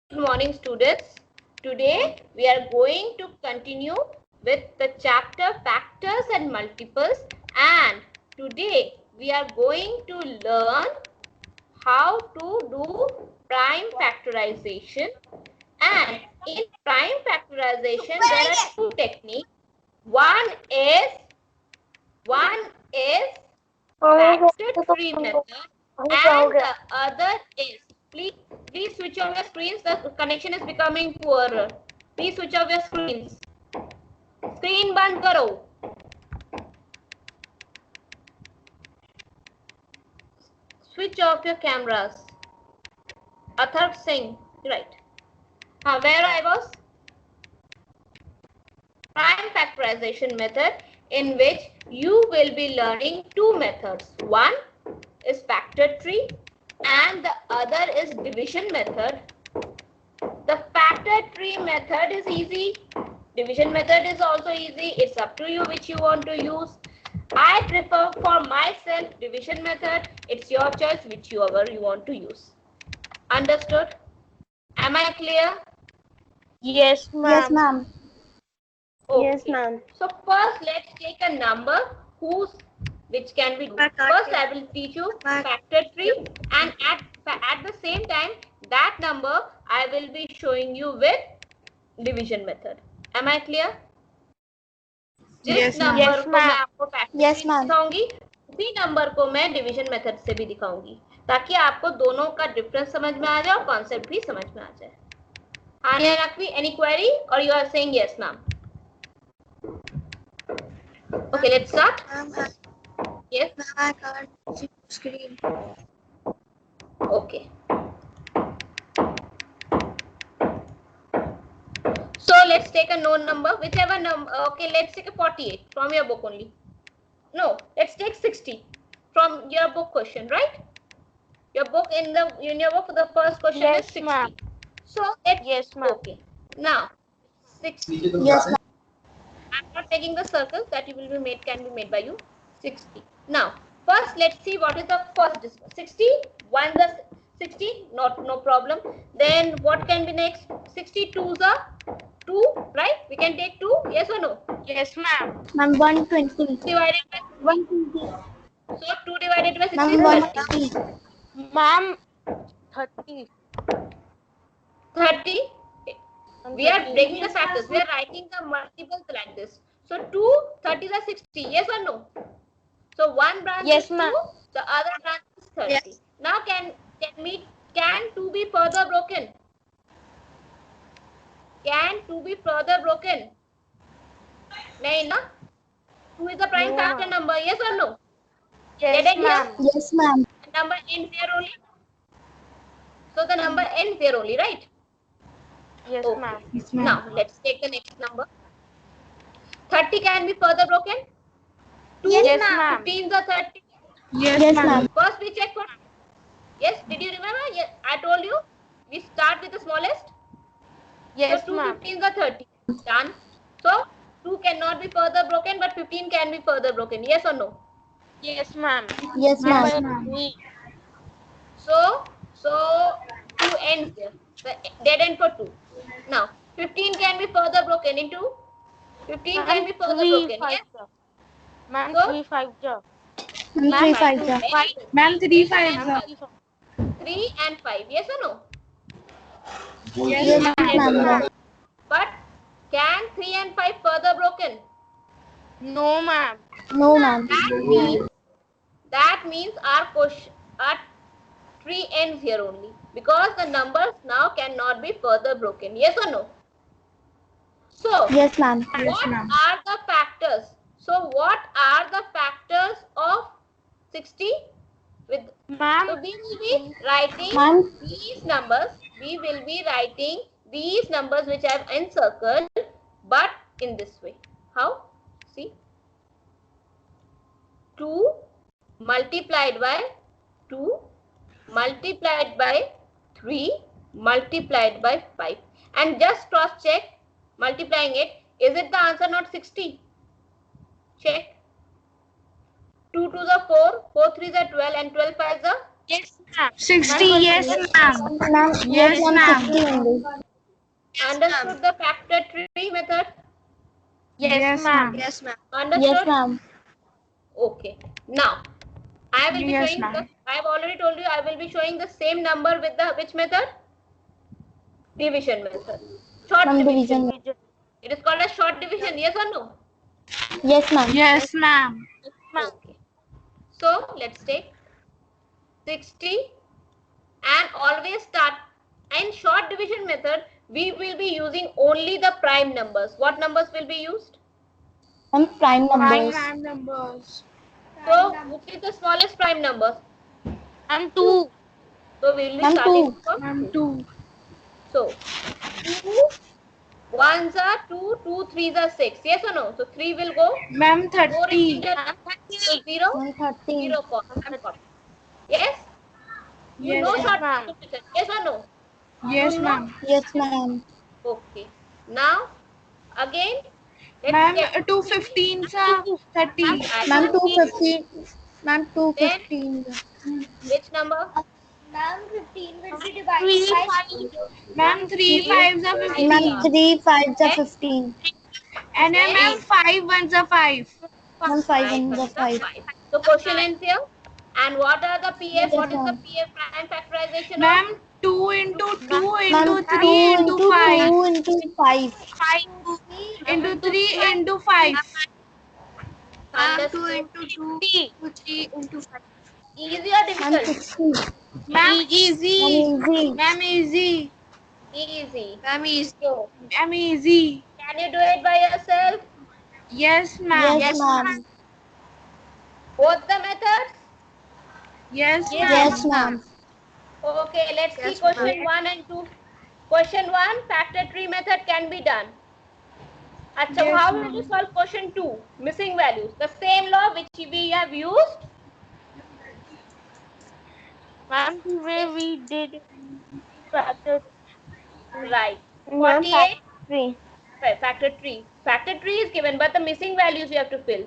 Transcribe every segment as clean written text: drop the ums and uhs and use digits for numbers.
Good morning, students. Today we are going to continue with the chapter Factors and Multiples, and today we are going to learn how to do prime factorization. And in prime factorization there are two techniques. One is factor tree method and the other is, please switch off your screens. The connection is becoming poorer. Please switch off your screens. Screen बंद करो. Switch off your cameras. Atharv Singh, right? Where I was? Prime factorization method, in which you will be learning two methods. One is factor tree and the other is division method. The factor tree method is easy. Division method is also easy. It's up to you which you want to use. I prefer for myself division method. It's your choice whichever you want to use. Understood? Am I clear? Yes, ma'am. Yes, ma'am. Okay. Yes, ma'am. So first let's take a number which can be. First I will teach you factor tree, and at the same time that number I will be showing you with division method. Am I clear? जिस number को मैं आपको factor tree दिखाऊंगी उसी number को मैं division method से भी दिखाऊंगी, ताकि आपको दोनों का डिफरेंस समझ में आ जाए और कॉन्सेप्ट भी समझ में आ जाए. Hania Rakvi, any query or you are saying yes, ma'am? Okay, let's start. Yes. I can't see the screen. Okay. So let's take a known number, whichever number. Okay, let's take a 48 from your book only. No, let's take 60 from your book question, right? Your book in your book the first question is 60. So Yes, ma'am. Okay. Now 60. Yes, ma'am. I'm not taking the circles that will be made, can be made by you. 60. Now first let's see what is the first decimal. 60. 1 the 60, no problem. Then what can be next? 62 the 2, right? We can take 2, yes or no? Yes, ma'am. Ma'am, 120. Divided by 120. so 2 divided by 60 Ma'am, is 120. Ma'am, 30. 30. We are breaking the factors. We are writing the multiples like this. So 2 30 is 60. Yes or no? So one branch Yes, is 2, ma'am. the other branch is 30. Yes. Now can 2 be further broken? Can 2 be further broken? Nahin, na? 2 is a prime No, factor ma'am. number. Yes or no? Yes, Did I hear? ma'am. Yes, ma'am. The number ends here only. So the number ends here only, right? Yes, Okay. ma'am. Yes, ma'am. Now let's take the next number. 30 can be further broken. 2 Yes, ma'am. 15 the 30. Yes, ma'am. First we check for. Yes, did you remember? Yes, I told you. We start with the smallest. Yes, So 2 ma'am. 15 the 30. Done. So 2 cannot be further broken, but 15 can be further broken. Yes or no? Yes, ma'am. Yes, ma'am. Number 3. So 2 ends there. The dead end for 2. Now 15 can be further broken into. 15 can be further 3 broken. 5. Yes. Ma'am, So 3 5. Ma'am, 3 5. Very good. Ma'am, 3 5. Ma'am, 3 5. 3 and 5. Yes or no? Yes, ma'am. But can 3 and 5 further broken? No, ma'am. No, ma'am. That means our tree ends here only, because the numbers now cannot be further broken. Yes or no? So Yes, ma'am. what are the factors? So what are the factors of 60? So Ma'am, we will be writing Ma'am. these numbers. We will be writing these numbers which I have encircled, but in this way. How? See, 2 multiplied by 2 multiplied by 3 multiplied by 5, and just cross check multiplying it. Is it the answer not 60? Check. 2 to the 4, 4 3 is 12, and 12 5 is Yes, ma'am. 60. Yes, ma'am. Ma'am, yes, Yes, ma'am. ma'am. 60 only. Understood the factor tree method? Yes, ma'am. Yes, ma'am. Yes, Understood? ma'am. Okay. Now, I will be Yes, showing ma'am. I have already told you I will be showing the same number with the which method? Division method. Short Ma'am, division. division. It is called as short division, yes or no? Yes, ma'am. Yes, ma'am. Okay. So, let's take 60 and always start. In short division method, we will be using only the prime numbers. What numbers will be used? Ma'am, prime numbers. Prime numbers. So, which is the smallest prime number? Ma'am, 2. So, we will be Ma'am, starting 2. from Ma'am, 2. 2. So, 2 ones are 2, 2 threes are 6. Yes or no? So, 3 will go. Ma'am, 4 30. into so 0, Ma'am, 30. 0 40. Yes? You Yes, know Yes, short ma'am. division. Yes or no? Yes, You know? ma'am. Yes, ma'am. Okay. Now, again, let's Ma'am, get 2 15s are 30. Ma'am, add 250. Ma'am, then 215. which number? Ma'am, 15 will be divided 3, by 5. Ma'am, 3 5s are Ma'am, 15. 3 5s are Then, 15. And then ma'am, 5 1s are 5. Ma'am, 5 5 ones are ones are 5. 5. So question ends here. And what are the PF? Yes, What is the ma'am. PF prime factorization of? Ma'am, 2 into 2 Ma'am, into 2 3 into into 5 2 into 5. 5 into 3 into 5. Understood. 2. Easy or Ma'am, difficult? 60. Ma'am, Ma'am, easy. easy. Ma'am, easy. Easy. Ma'am, easy. So, Ma'am, easy. can you do it by yourself? Yes, ma'am. Yes, ma'am. Both the methods? Yes, Yes, ma'am. ma'am. Okay, let's see question 1 and 2. Question 1, factor tree method can be done. Achha, Yes, how will ma'am. you solve question 2? Missing values. The same law which we have used. Ma'am, the way we did factor. Right. Ma'am, 48 3. factor tree. Factor tree is given, but the missing values you have to fill.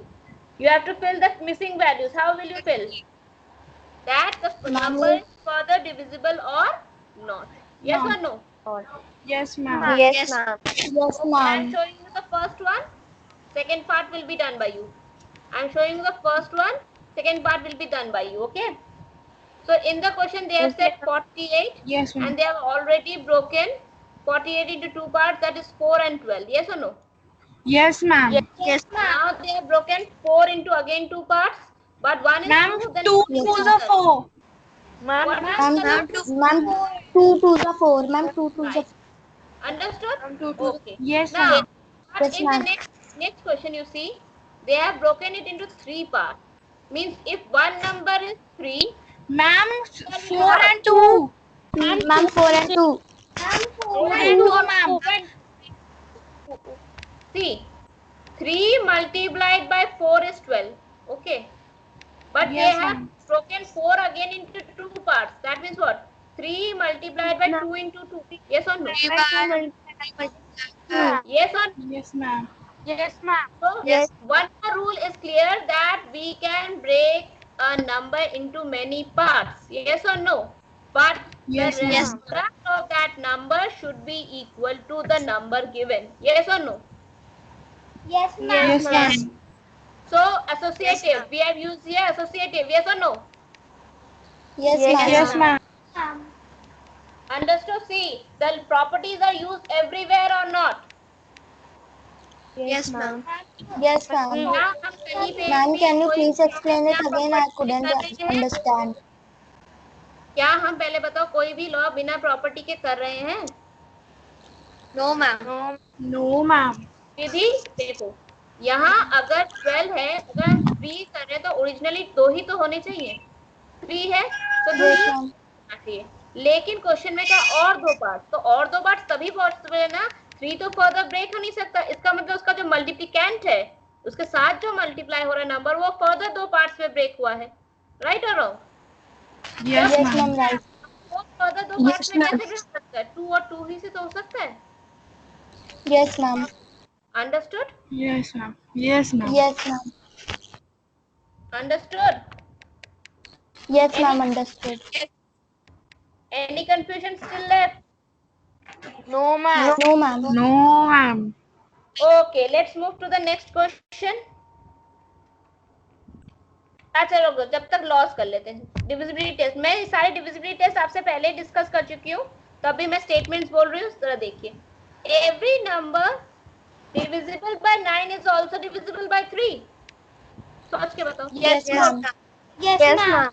You have to fill the missing values. How will you fill? That the Ma'am, number is further divisible or not. Yes No. or no? Yes, ma'am. Yes, ma'am. Yes, Okay, I am ma'am. showing you the first one. Second part will be done by you. I am showing you the first one. Second part will be done by you. Okay. So in the question they have said 48 Yes, ma'am. and they have already broken 48 into two parts, that is 4 and 12. Yes or no? Yes, ma'am. Yes, Now they have broken 4 into again two parts, but one is Ma'am, 2, then 2 Yes, 2s ma'am. are 4. ma'am. what is Ma'am, the number? ma'am, 2 2s are 4. Ma'am, 2 2s are Right. Understood? Ma'am, 2 2s. Okay. Yes, Now, ma'am. but Yes, in the ma'am. next question, you see, they have broken it into three parts. Means if one number is 3, Ma'am, that will 4 be what? and 2. Ma'am, 4 and 2. 4 and 2, ma'am. See, 3 multiplied by 4 is 12. Okay. But Yes, they have ma'am. broken 4 again into two parts. That means what? 3 multiplied by 2 into 2. Yes or no? Yes or no? Yes, ma'am. Yes, ma'am. So, one more rule is clear that we can break a number into many parts. Yes or no? But Yes, the ma'am. result of that number should be equal to the number given. Yes or no? Yes, ma'am. Yes, ma'am. So, associative. We have used here associative. Yes or no? Yes, Yes, ma'am. ma'am. Understood? See, the properties are used everywhere or not? Yes, ma'am. Yes, ma'am. क्या हम कहीं पे Ma'am, भी can you कोई please explain it क्या again? I couldn't property है? understand. क्या हम पहले बताओ कोई भी लॉ बिना प्रॉपर्टी के कर रहे हैं? No, ma'am. No, ma'am. विधि देखो, यहाँ अगर 12 है, अगर हम 3 कर रहे हैं तो ओरिजिनली 2 ही तो होने चाहिए. 3 है तो 2 Yes, ही ma'am. होना चाहिए. लेकिन क्वेश्चन में कहा और दो पार्ट, तो और दो पार्ट तभी पॉसिबल है ना. 3 तो फर्दर ब्रेक हो नहीं सकता. इसका मतलब उसका जो मल्टीप्लिकेंट है, उसके साथ जो मल्टीप्लाई हो रहा है नंबर, वो फर्दर दो पार्ट्स में ब्रेक हुआ है. राइट और wrong? Yes, Yes, ma'am. ma'am. Right. वो फर्दर दो पार्ट्स में कैसे ब्रेक हो सकता है? 2 और 2 ही से तो हो सकता है. Yes, ma'am. Understood? Yes, ma'am. Yes, ma'am. Yes, ma'am. Understood? Yes, ma'am. Understood. Any confusion still left? No, ma'am. No, ma'am. No, ma'am. Okay, let's move to the next question. अच्छा रुको, जब तक लॉस कर लेते हैं. Divisibility test, मैं सारे divisibility test आपसे पहले ही डिस्कस कर चुकी हूँ, तभी मैं स्टेटमेंट्स बोल रही हूँ. जरा देखिए. Every number divisible by 9 is also divisible by 3. सोच के बताओ. Yes, ma'am. Yes, ma'am.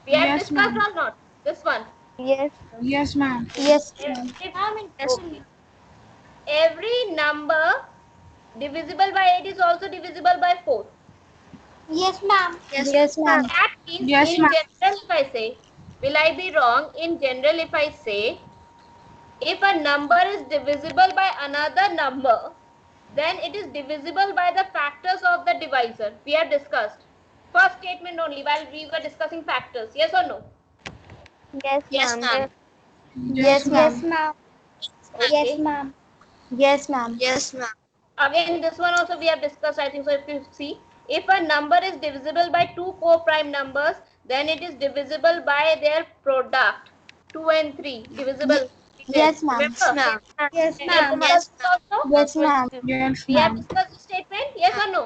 We have Yes, discussed ma'am. or not this one? Yes. Yes, ma'am. Yes, ma'am. Okay. Every number divisible by 8 is also divisible by 4. Yes, ma'am. Yes, ma'am. That means Yes, in ma'am. general, if I say, will I be wrong? In general, if I say, if a number is divisible by another number, then it is divisible by the factors of the divisor. We have discussed. First statement only while we were discussing factors. Yes or no? Yes, ma'am. Yes, ma'am. Yes, ma'am. Okay. Yes, ma'am. Yes, ma'am. Yes, ma'am. Again, this one also we have discussed, I think so. If you see, if a number is divisible by two co-prime numbers, then it is divisible by their product. 2 and 3 divisible. Yes, ma'am. Remember? Yes, We have ma'am. discussed this also? Yes, ma'am. Yes, We have ma'am. discussed the statement. Yes or no?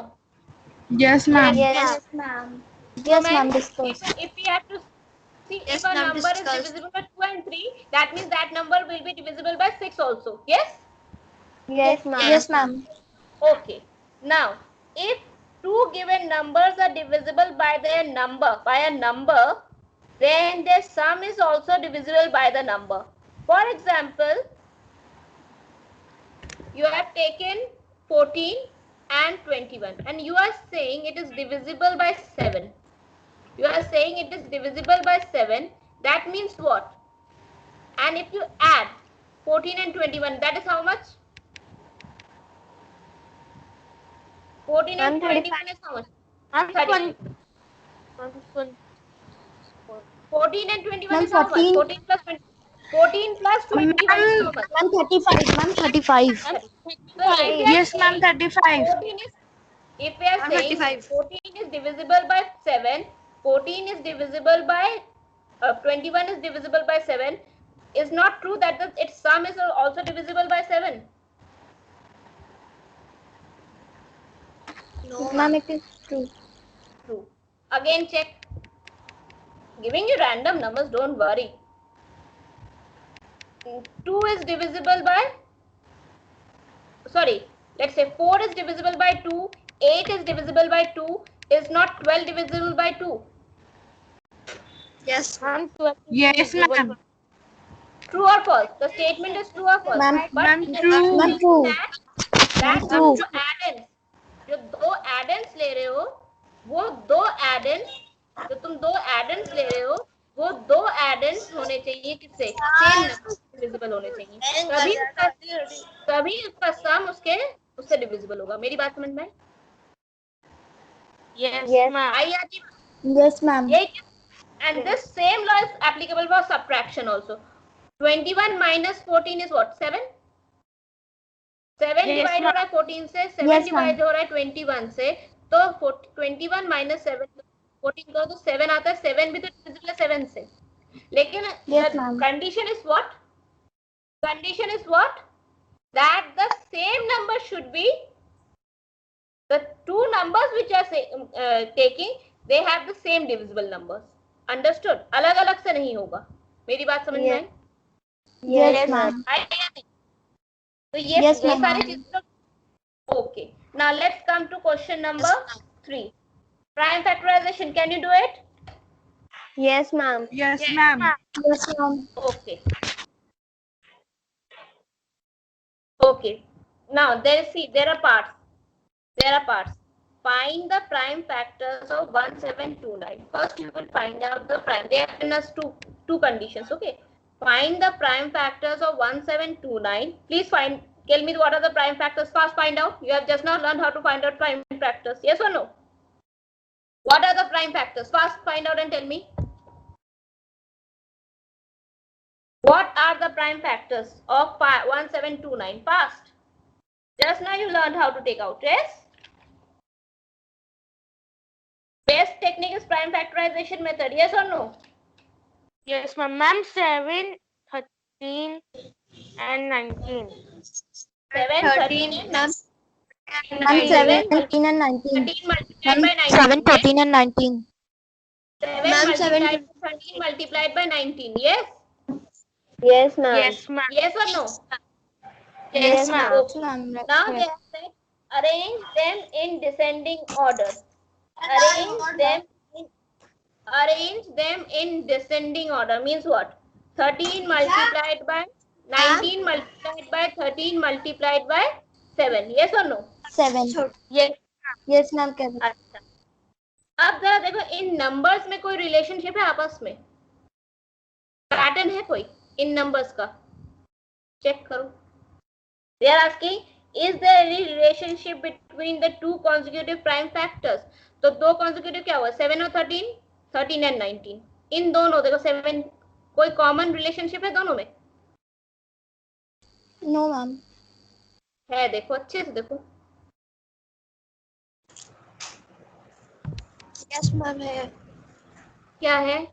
Yes, ma'am. Yes. Yes, ma'am. Yes, So, ma'am. if, Discuss. if we have to see if a number is divisible by 2 and 3, that means that number will be divisible by 6 also. Yes? Yes, ma'am. Yes, ma'am. Okay. Now, if two given numbers are divisible by a number, then their sum is also divisible by the number. For example, you have taken 14 and 21 and you are saying it is divisible by 7. You are saying it is divisible by 7. That means what? And if you add 14 and 21, that is how much? 14 and 21 is how much? 32. 14 and 21 Ma'am, is how much? 14. 14 plus 20. 14 plus 21 is how much? Ma'am, 35. Ma'am, 35. So if we are Yes, ma'am. saying 35. 14 is, if we are saying 14 is divisible by 7, 14 is divisible by 21 is divisible by 7, is not true that its sum is also divisible by 7. No, Ma'am, it is true. True. Again check. Giving you random numbers, don't worry. 2 is divisible by, sorry, let's say 4 is divisible by 2, 8 is divisible by 2, is not 12 divisible by 2? Yes. Yes, ma'am. True or false? The statement is true or false? Ma'am, But ma'am, it true. doesn't Ma'am, mean true. that true. जो add-ins, जो दो add-ins ले रहे हो, वो दो add-ins, जो तुम दो add-ins ले रहे हो, वो दो add-ins होने चाहिए किससे? Same number divisible होने चाहिए. तभी उसका sum उससे divisible होगा. मेरी बात समझ में आई? Yes, ma'am. आई आती? Yes, ma'am. And this same law is applicable for subtraction also. 21 minus 14 is what? 7? 7 Yes, divide हो रहा है 14 से, 7 Yes, डिवाइड हो रहा है 21 से, तो 21 minus 7 14 करो तो 7 आता है. 7 भी तो डिविजिबल है 7 से. लेकिन Yes, the ma'am. condition is what? Condition is what? That the same number should be, the two numbers which are taking, they have the same divisible numbers. Understood? अलग अलग से नहीं होगा. मेरी बात समझ में आई? Yes, ma'am. तो ये Yes, ma'am. सारी चीजें. Okay. Now let's come to question number 3. Prime factorization. Can you do it? Yes, ma'am. Yes, ma'am. Yes, ma'am. Okay. Okay. Now there are parts. Find the prime factors of 1729. First you will find out the prime. They have given us two conditions. Okay. Find the prime factors of 1729. Please tell me what are the prime factors. Fast find out. You have just now learned how to find out prime factors. Yes or no? What are the prime factors? Fast find out and tell me. What are the prime factors of 1729? Fast. Just now you learned how to take out. Yes? Best technique is prime factorization method. Yes or no? Yes, ma'am. Ma'am, 7, 13, and 19. 7, 13, and Ma'am, 7, 17 and 19. 13 multiplied Ma'am, by 19. 7, Yes. 13 and 19. 7 Ma'am, multiplied by 13 multiplied by 19. Yes. Yes, ma'am. Yes, ma'am. Yes or no? Yes, ma'am. Okay. ma'am. Now they have said arrange them in descending order. Arrange them in descending order means what? 13 multiplied by 19 multiplied by 13 multiplied by 7. Yes or no? 7. Yes. Yes, ma'am. Correct. अच्छा, अब जरा देखो इन numbers में कोई relationship है आपस में, pattern है कोई इन नंबर्स का, चेक करो. They are asking, is there any relationship between the two consecutive prime factors? तो दो consecutive क्या हुआ? 7 और 13, 13 and 19. इन दोनों देखो 7 कोई कॉमन रिलेशनशिप है दोनों में? No, ma'am. है, देखो अच्छे से देखो. Yes, ma'am. है. क्या है?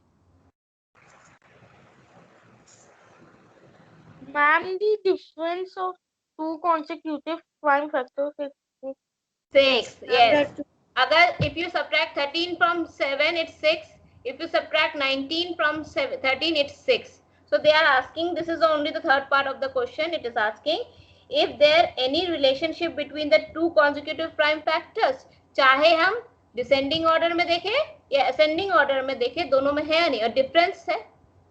Ma'am, the difference of two consecutive prime factors is 6. Yes. अगर if you subtract 13 from 7 it's 6. If you subtract 19 from 13 it's 6. So they are asking, this is only the third part of the question. It is asking if there any relationship between the two consecutive prime factors. चाहे हम descending order में देखें या ascending order में देखें, दोनों में है या नहीं. A difference है.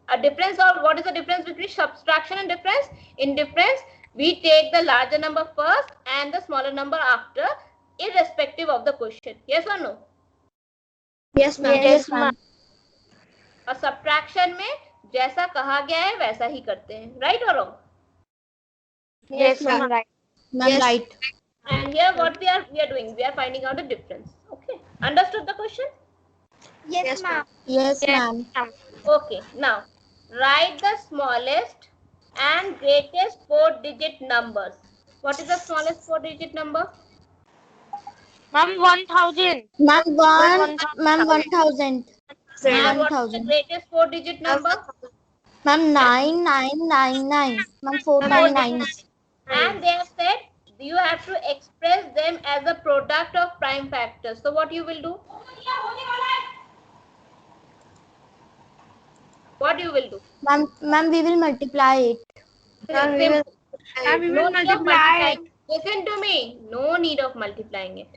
A difference, or what is the difference between subtraction and difference? In difference we take the larger number first and the smaller number after, irrespective of the question. Yes or no? Yes, ma'am. Yes, ma'am. और subtraction में जैसा कहा गया है वैसा ही करते हैं, right or wrong? yes, ma'am. Right. Ma'am, right. And here what we are doing, we are finding out the difference. Okay, understood the question? Yes, ma'am. Yes, ma'am. Okay, now write the smallest and greatest 4-digit numbers. What is the smallest 4-digit number? Ma'am, 1000. Ma'am, 1000. And what is the 1000. greatest 4-digit number? Ma'am, 9999. Ma'am, 499. And they have said you have to express them as a product of prime factors. So what you will do? What you will do? Ma'am, we will multiply it. And we will No need of multiply. multiplying. Listen to me. No need of multiplying it.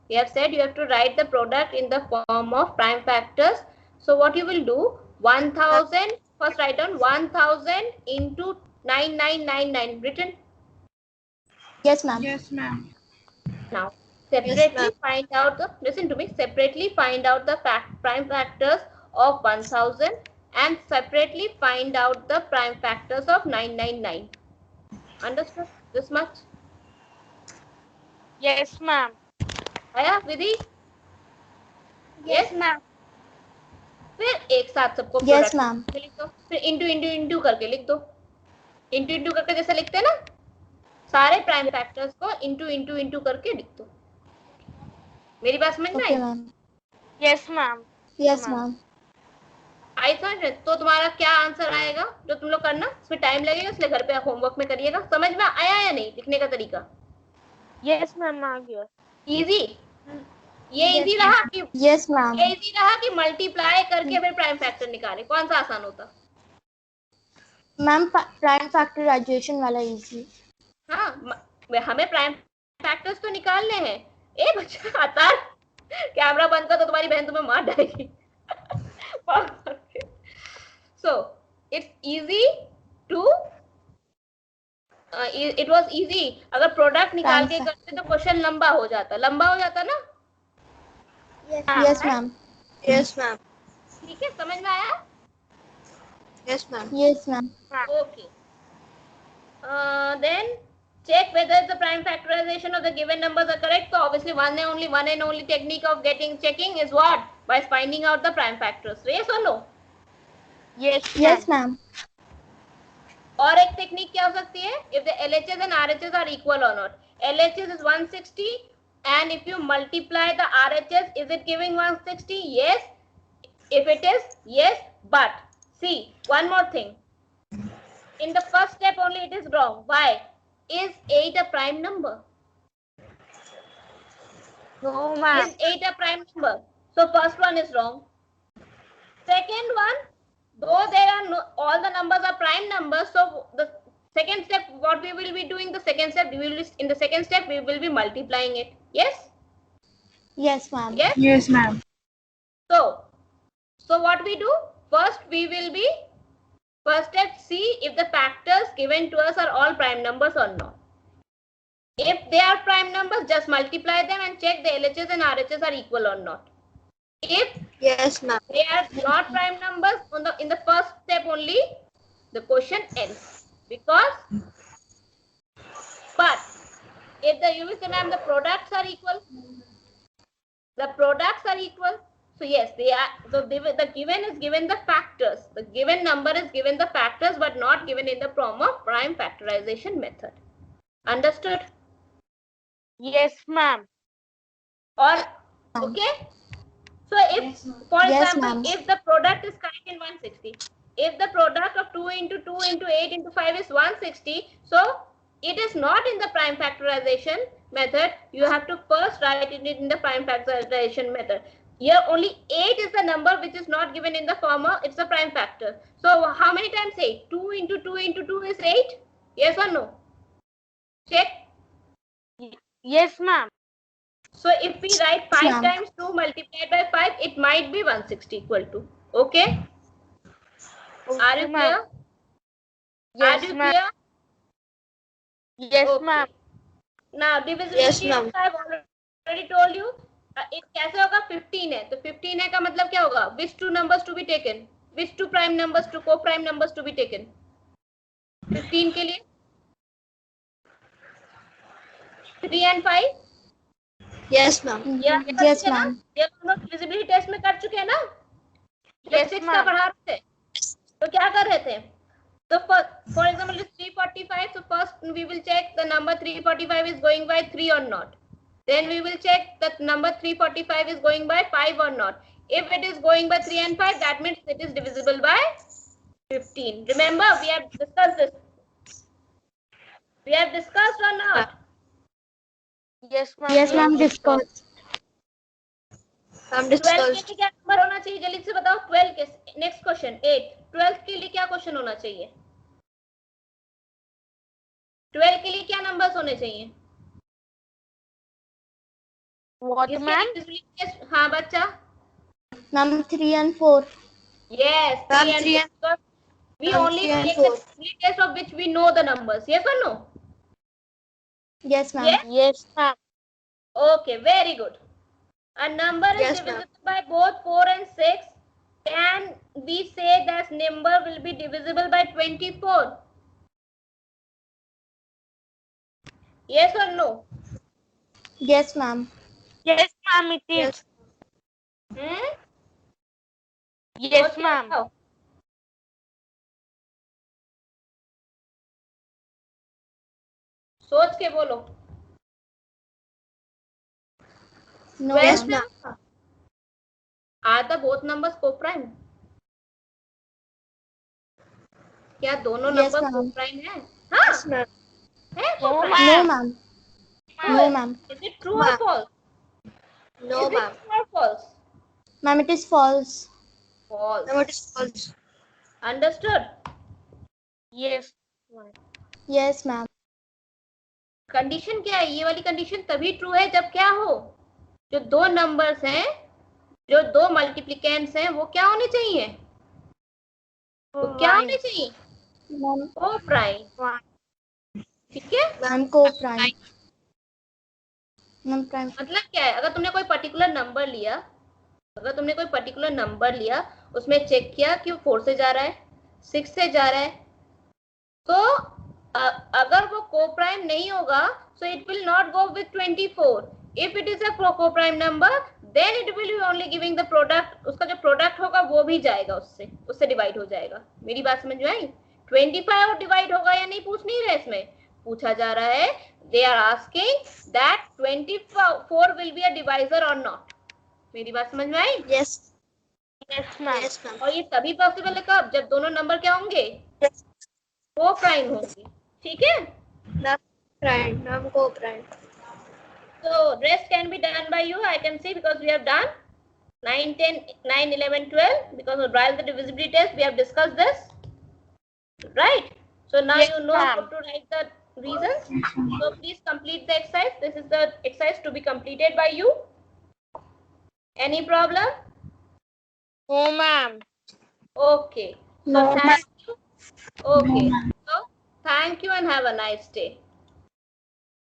We have said you have to write the product in the form of prime factors. So what you will do? 1000. First write down 1000 into 9999 written. Yes, ma'am. Yes, ma'am. Now separately find out the, listen to me, separately find out the prime factors of 1000 and separately find out the prime factors of 999. Understood this much? Yes, ma'am. आया विधि? Yes, ma'am. फिर एक साथ सबको Yes, product ma'am. में लिख दो, फिर into into into करके लिख दो. इंटू इंटू करके जैसे लिखते हैं ना, सारे प्राइम फैक्टर्स को इंटू इंटू इंटू करके लिख दो. मेरी बात समझ में Okay, आई? ma'am. Yes, ma'am. Yes, ma'am. आई समझ में? तो तुम्हारा क्या आंसर आएगा जो तुम लोग करना, इसमें टाइम लगेगा इसलिए घर पे होमवर्क में करिएगा. समझ में आया या नहीं लिखने का तरीका? Yes, ma'am. आ गया. इजी? ये इजी रहा कि Yes, ma'am. ये इजी रहा कि मल्टीप्लाई करके फिर प्राइम फैक्टर निकाले? कौन सा आसान होता? Ma'am, prime factorization वाला easy. हाँ, हमें प्राइम फैक्टर्स तो निकालने हैं. ए बच्चा आता कैमरा बंद कर तो तुम्हारी बहन तुम्हें मार डालेगी. So it's easy to it was easy. अगर प्रोडक्ट निकाल के करते तो क्वेश्चन लंबा हो जाता ना. Yes, ma'am. Yes, ma'am. ठीक है, समझ में आया? Yes, ma'am. Yes, ma'am. Okay. Then check whether the prime factorization of the given numbers are correct. So obviously one and only technique of checking is what? By finding out the prime factors. Yes or no? Yes, Yes, ma'am. और एक technique क्या हो सकती है? If the LHS and RHS are equal or not. LHS is 160 and if you multiply the RHS, is it giving 160? Yes. If it is, yes. But see, one more thing. In the first step only it is wrong. Why? Is 8 a prime number? No, ma'am. Is 8 a prime number? So first one is wrong. Second one, though there are no, all the numbers are prime numbers, so the second step, what we will be doing, the second step, we will in the second step we will be multiplying it. Yes? Yes, ma'am. Yes? Yes, ma'am. So what we do? First we will be, first step, see if the factors given to us are all prime numbers or not. If they are prime numbers, just multiply them and check the LHS and RHS are equal or not. If Yes, ma'am. they are not prime numbers, in the first step only, the question ends. Because, but if you will say, ma'am, the products are equal. The products are equal. So yes, they are. So the given is given the factors. The given number is given the factors, but not given in the form of prime factorization method. Understood? Yes, ma'am. Or okay. So if, for Yes, example, ma'am. if the product is correct in 160, if the product of 2 into 2 into 8 into 5 is 160, so it is not in the prime factorization method. You have to first write it in the prime factorization method. Here only 8 is the number which is not given in the form of, it's a prime factor. So how many times 8? 2 into 2 into 2 is 8? Yes or no? Check. Yes, ma'am. So if we write 5 ma'am. times 2 multiplied by 5, it might be 160 equal to. Okay? Are you clear? Yes, Are you ma'am. clear? Yes, Okay. ma'am. Now divisibility Yes, ma'am. I have already told you. It कैसे होगा? 15 है. तो 15 है का मतलब क्या होगा? Which two numbers to be taken? Which two prime numbers to co-prime numbers to be taken? 15 के लिए 3 and 5. Yes, ma'am. Yes, ma'am. ये हम लोग divisibility टेस्ट में कर चुके हैं ना? जब Yes, 6 का ma'am. पढ़ा रहे थे तो क्या कर रहे थे? So for example, it's 345. So first we will check the number 345 is going by 3 or not. Then we will check that number 345 is going by 5 or not. If it is going by 3 and 5, that means it is divisible by 15. Remember, we have discussed this. We have discussed or not? Yes, ma'am. Yes, ma'am. Discussed. I'm 12 के discussed. लिए क्या number होना चाहिए? जल्दी से बताओ. 12 के next question 8. 12 के लिए क्या क्वेश्चन होना चाहिए? 12 के लिए क्या नंबर्स होने चाहिए? What, ma'am? हाँ बच्चा. Ma'am, 3 and 4. Yes, Ma'am, 3 and 3 4. Because we Ma'am, only 3 and take 4. the split test of which we know the numbers. Yes or no? Yes, ma'am. Yes? Yes, ma'am. Okay, very good. A number is Yes, ma'am. divisible by both 4 and 6. Can we say that number will be divisible by 24? Yes or no? Yes, ma'am. Yes, ma'am. It is. Hmm? Yes, Okay, ma'am. now. सोच के बोलो. No, Yes, ma'am. ma'am. Are the both numbers co-prime? क्या दोनों Yes, number ma'am. co-prime है? हाँ? Yes, ma'am. है No, co-prime? No, ma'am. No, ma'am. Is it true or Ma'am. false? No, Is ma'am. it true or false? Ma'am, it is false. False. Ma'am, it is false. Understood? Yes, ma'am. Yes, ma'am. Condition क्या है? ये वाली condition तभी true है जब क्या हो? जो दो नंबर्स हैं, जो दो मल्टीप्लिकेंट्स हैं, वो क्या होने चाहिए? वो क्या होने चाहिए? Ma'am, co-prime. ठीक है? ma'am, co-prime. Ma'am, prime. मतलब क्या है? अगर तुमने कोई पर्टिकुलर नंबर लिया, उसमें चेक किया कि वो 4 से जा रहा है, 6 से जा रहा है, तो अगर वो co-prime नहीं होगा, so it will not go with 24. If it is a co-prime number, then it will be only giving the product. उसका जो प्रोडक्ट होगा वो भी जाएगा, उससे डिवाइड हो जाएगा. मेरी बात समझ में आई? 25 और डिवाइड होगा या नहीं पूछ नहीं रहे इसमें. पूछा जा रहा है, they are asking that 24 will be a divisor or not. मेरी बात समझ में आई? Yes. Yes, ma'am. Yes, ma'am. और ये तभी पॉसिबल है कब, जब दोनों नंबर क्या होंगे, को प्राइम होंगे. ठीक है? Prime. Ma'am, co-prime. So rest can be done by you. I can see because we have done 9, 10, 9, 11, 12. Because while the divisibility test, we have discussed this. Right? So now Yes, you know how ma'am. to write the reasons. So please complete the exercise. This is the exercise to be completed by you. Any problem? No, ma'am. Okay. So No, thank you. Okay. So thank you and have a nice day.